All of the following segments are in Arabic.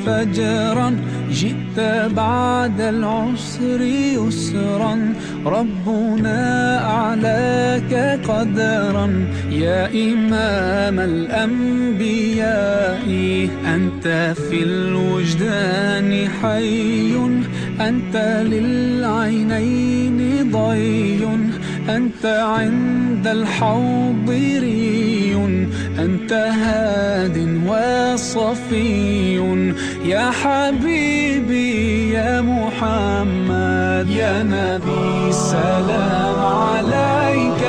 فجرا جئت بعد العسر يسرا، ربنا أعلاك قدرا يا إمام الأنبياء. أنت في الوجدان حي، أنت للعينين ضي، أنت عند الحوض ري، أنت هاد وصفي يا حبيبي يا محمد. يا نبي سلام عليك،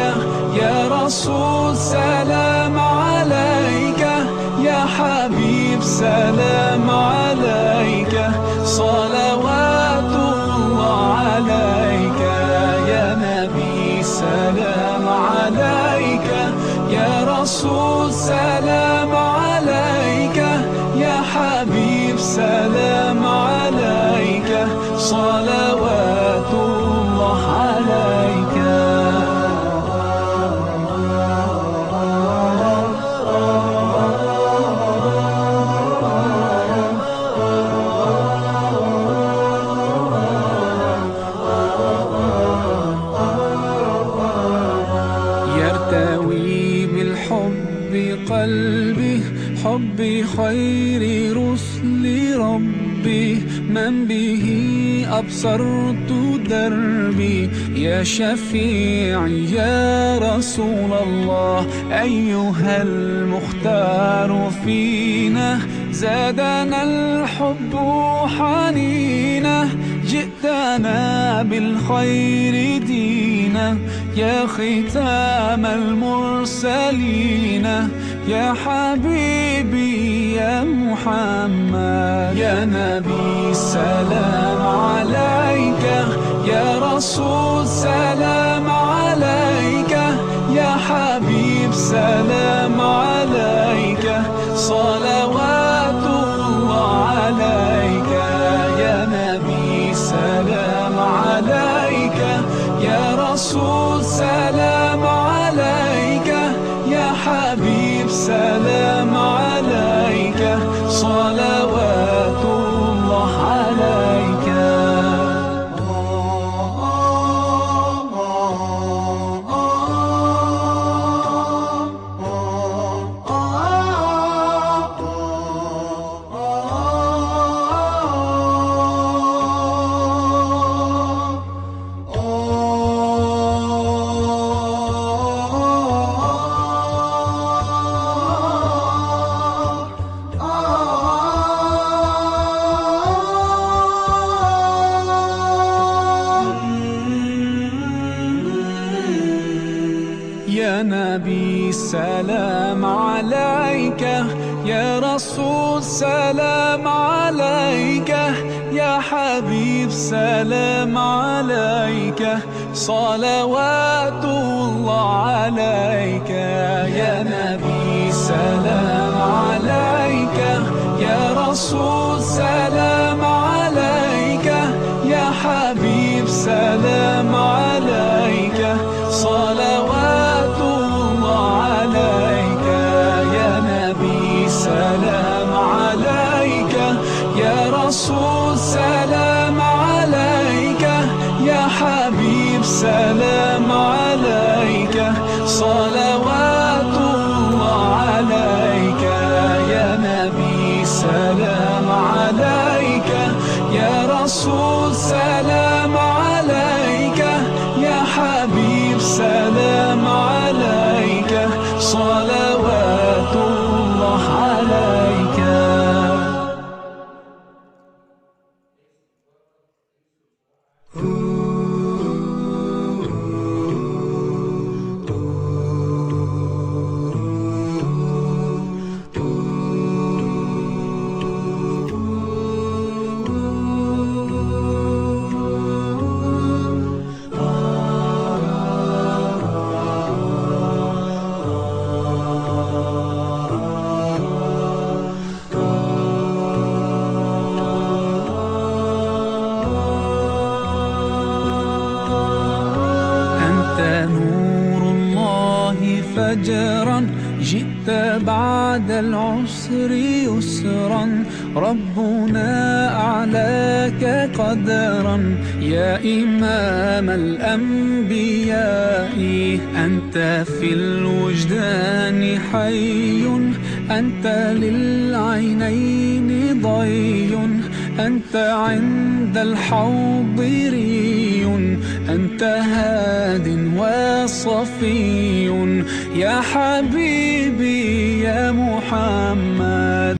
يا رسول سلام عليك، يا حبيب سلام عليك، صلوات الله عليك. يا نبي سلام عليك، يا رسول سلام عليك، يا حبيب سلام عليك، صلوات الله عليك. يرتوي بالحب قلبي، حب خير رسل ربي، من به أبصرت دربي. يا شفيعي يا رسول الله، أيها المختار فينا، زادنا الحب حنينا، جئتنا بالخير دينا، يا ختام المرسلين، يا حبيبي يا محمد. يا نبي سلام عليك، يا رسول سلام عليك، يا حبيب سلام عليك، صلوات الله عليك. يا نبي سلام عليك، يا رسول سلام عليك، يا حبيب سلام عليك، صلوات الله عليك. يا نبي سلام عليك، يا رسول سلام عليك، يا حبيب سلام عليك، صلوات الله عليك. يا نبي سلام عليك، يا رسول سلام عليك، يا حبيب سلام عليك، صلوات الله عليك. يا نبي سلام عليك، يا رسول سلام عليك، يا حبيب سلام عليك، صلوات الله عليك. يا نبي سلام عسرا جئت بعد العسر يسرا ربنا أعلاك قدرا يا إمام الأنبياء أنت في الوجدان حي أنت للعينين ضي أنت عند الحوض ري أنت هاد وصفي يا حبيبي يا محمد